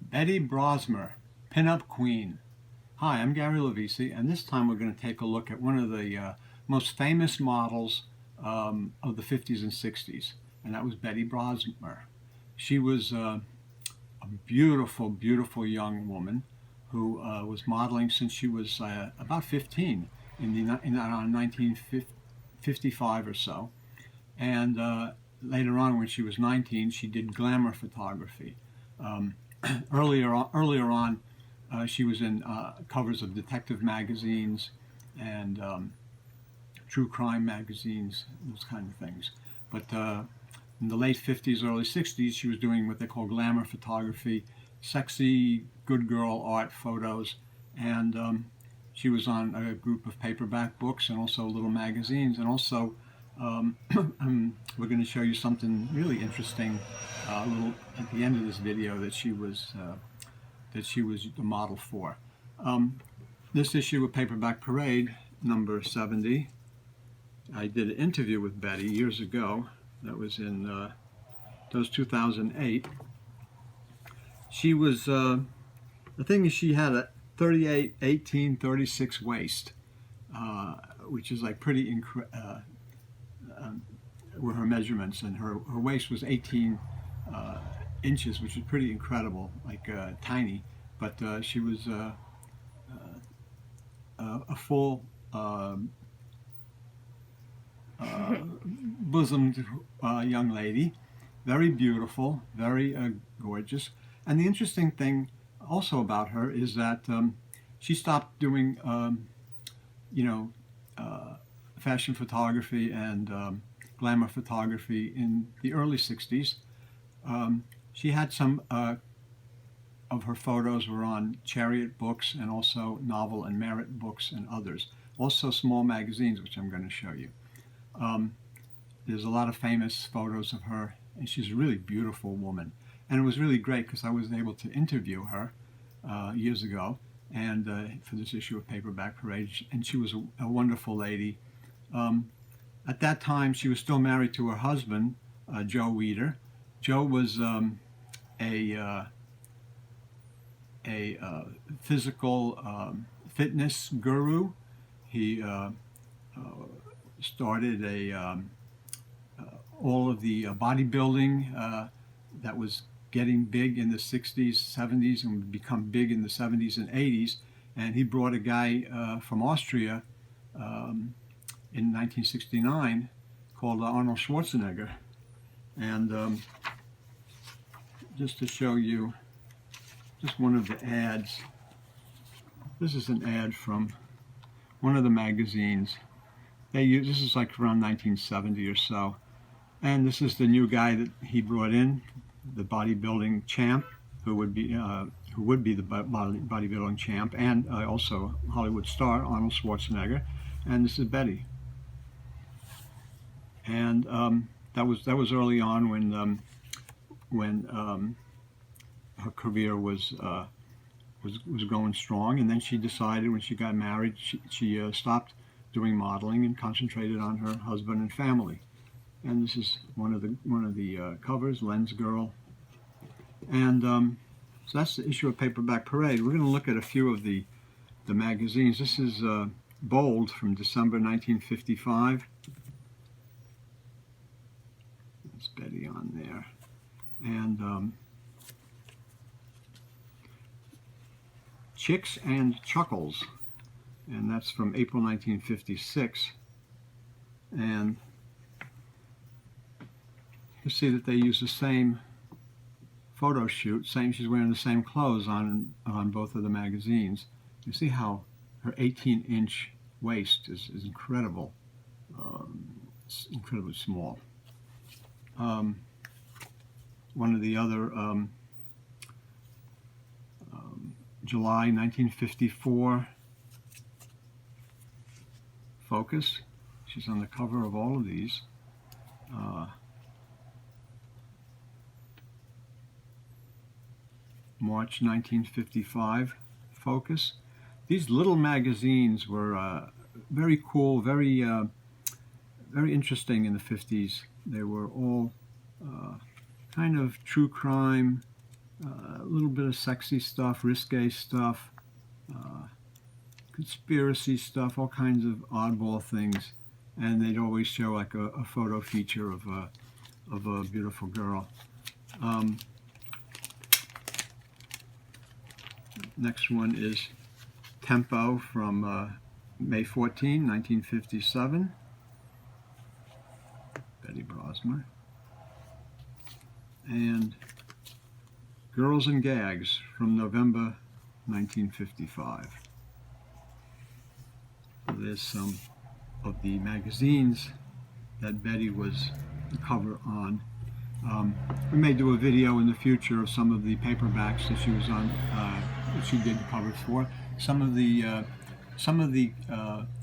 Betty Brosmer, Pinup Queen. Hi, I'm Gary Lavisi, and this time we're going to take a look at one of the most famous models of the 50s and 60s, and that was Betty Brosmer. She was a beautiful, beautiful young woman who was modeling since she was about 15 in around 1955 or so. And later on, when she was 19, she did glamour photography. Earlier on, she was in covers of detective magazines and true crime magazines, those kind of things. But in the late 50s, early 60s, she was doing what they call glamour photography, sexy, good girl art photos, and she was on a group of paperback books and also little magazines, and also we're going to show you something really interesting a little at the end of this video that she was the model for. This issue of Paperback Parade, number 70, I did an interview with Betty years ago. That was in 2008. She was, the thing is, she had a 38, 18, 36 waist, which is like pretty were her measurements, and her waist was 18 inches, which is pretty incredible, like tiny, but she was a full bosomed young lady, very beautiful, very gorgeous. And the interesting thing also about her is that she stopped doing fashion photography and glamour photography in the early 60s. She had some of her photos were on Chariot books and also Novel and Merit books and others. Also small magazines, which I'm going to show you. There's a lot of famous photos of her, and she's a really beautiful woman. And it was really great because I was able to interview her years ago, and for this issue of Paperback Parade, and she was a wonderful lady. At that time, she was still married to her husband, Joe Weider. Joe was a physical fitness guru. He started all of the bodybuilding that was getting big in the 60s, 70s, and would become big in the 70s and 80s. And he brought a guy from Austria in 1969 called Arnold Schwarzenegger. And just to show you just one of the ads. This is an ad from one of the magazines. This is like around 1970 or so. And this is the new guy that he brought in, the bodybuilding champ, who would be the bodybuilding champ, and also Hollywood star Arnold Schwarzenegger. And this is Betty. And that was early on when her career was going strong, and then she decided when she got married she stopped doing modeling and concentrated on her husband and family. And this is one of the covers, Lens Girl. And so that's the issue of Paperback Parade. We're going to look at a few of the magazines. This is Bold from December 1955. There's Betty on there. And Chicks and Chuckles, and that's from April 1956. And you see that they use the same photo shoot, she's wearing the same clothes on both of the magazines. You see how her 18-inch waist is incredible, it's incredibly small. One of the other July 1954 Focus. She's on the cover of all of these. March 1955 Focus. These little magazines were very cool, very interesting in the 50s. They were all kind of true crime, a little bit of sexy stuff, risque stuff, conspiracy stuff, all kinds of oddball things. And they'd always show like a photo feature of a beautiful girl. Next one is Tempo from May 14, 1957. Betty Brosmer. And Girls and Gags from November 1955. There's some of the magazines that Betty was the cover on. We may do a video in the future of some of the paperbacks that she was on, that she did the covers for. Some of the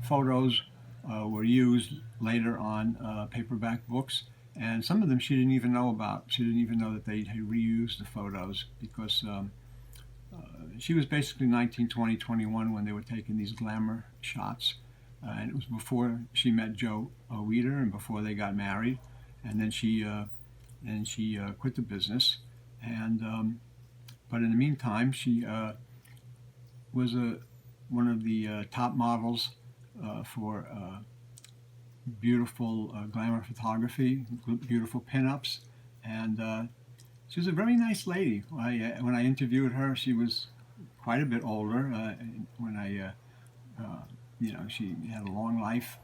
photos were used later on paperback books, and some of them she didn't even know about. She didn't even know that they had reused the photos, because she was basically 19, 20, 21 when they were taking these glamour shots. And it was before she met Joe Weider and before they got married. And then she quit the business. And but in the meantime, she was one of the top models for beautiful glamour photography, beautiful pinups, and she was a very nice lady. When I interviewed her, she was quite a bit older. She had a long life,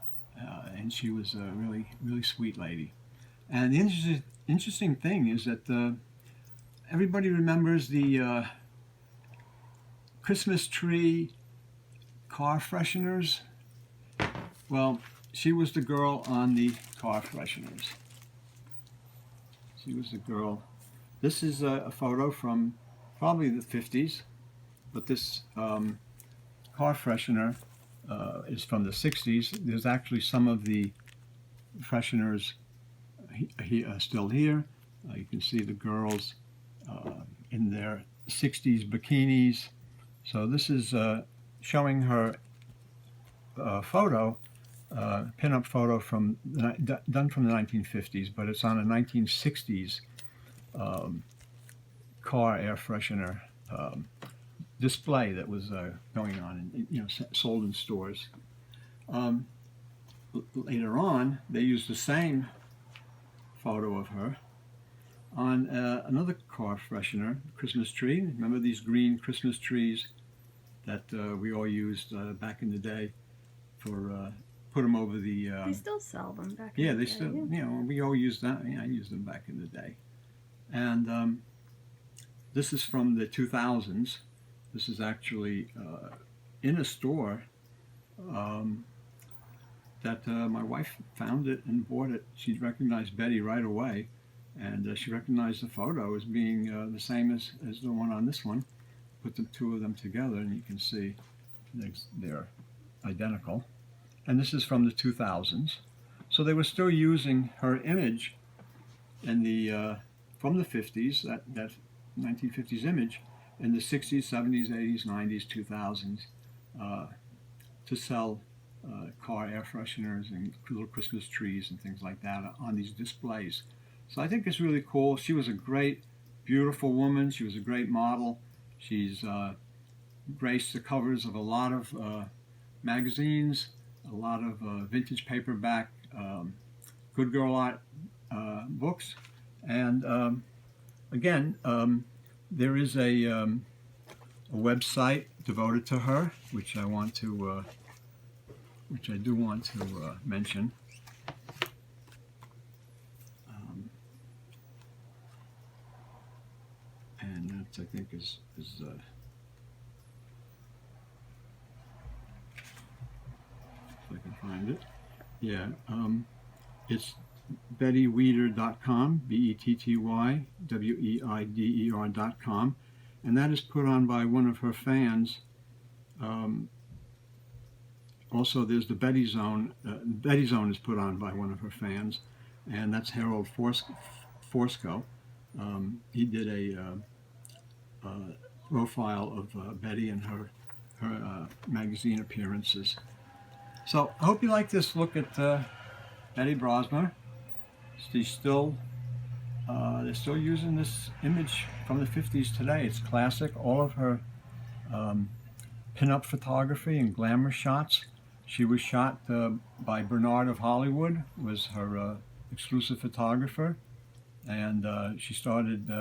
and she was a really, really sweet lady. And the interesting thing is that everybody remembers the Christmas tree car fresheners. Well, she was the girl on the car fresheners. She was the girl. This is a photo from probably the 50s, but this car freshener is from the 60s. There's actually some of the fresheners still here. You can see the girls in their 60s bikinis. So this is showing her photo, pinup photo done from the 1950s, but it's on a 1960s car air freshener display that was going on, and sold in stores. Later on, they used the same photo of her on another car freshener, Christmas tree. Remember these green Christmas trees that we all used back in the day for put them over the. They still sell them back. Yeah, they still. We all used that. I used them back in the day, and this is from the 2000s. This is actually in a store that my wife found it and bought it. She recognized Betty right away, and she recognized the photo as being the same as the one on this one. Put the two of them together, and you can see they're identical. And this is from the 2000s. So they were still using her image in the from the 50s, that 1950s image, in the 60s, 70s, 80s, 90s, 2000s, to sell car air fresheners and little Christmas trees and things like that on these displays. So I think it's really cool. She was a great, beautiful woman. She was a great model. She's graced the covers of a lot of magazines, a lot of vintage paperback, good girl art books. And again, there is a website devoted to her, which I do want to mention. And that, I think, is if I can find it. Yeah, it's bettyweider.com, BETTYWEIDER.com, and that is put on by one of her fans. Also, there's the Betty Zone. Betty Zone is put on by one of her fans, and that's Harold Forsco. He did a profile of Betty and her magazine appearances. So I hope you like this look at Betty Brosmer. She's still They're still using this image from the 50s today. It's classic. All of her pinup photography and glamour shots. She was shot by Bernard of Hollywood, was her exclusive photographer, and she started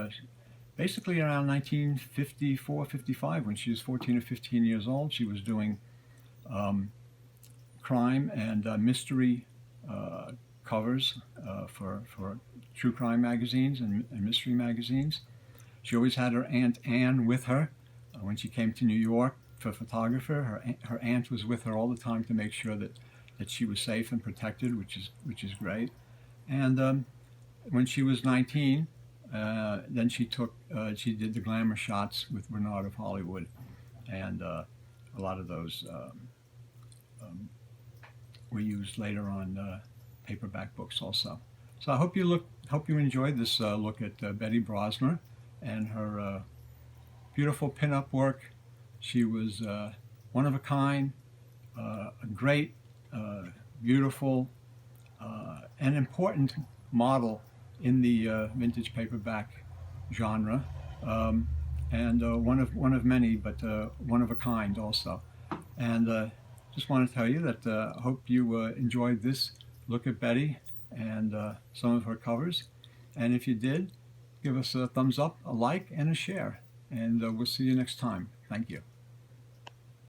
basically around 1954, 55, when she was 14 or 15 years old. She was doing crime and mystery covers for true crime magazines and mystery magazines. She always had her Aunt Anne with her when she came to New York for photographer. Her aunt was with her all the time to make sure that she was safe and protected, which is great. And when she was 19, then she did the glamour shots with Bernard of Hollywood, and a lot of those were used later on paperback books also. So I hope you enjoyed this look at Betty Brosmer and her beautiful pinup work. She was one of a kind, a great, beautiful, and important model in the vintage paperback genre, and one of many, but one of a kind also. And just want to tell you that I hope you enjoyed this look at Betty and some of her covers. And if you did, give us a thumbs up, a like, and a share. And we'll see you next time. Thank you.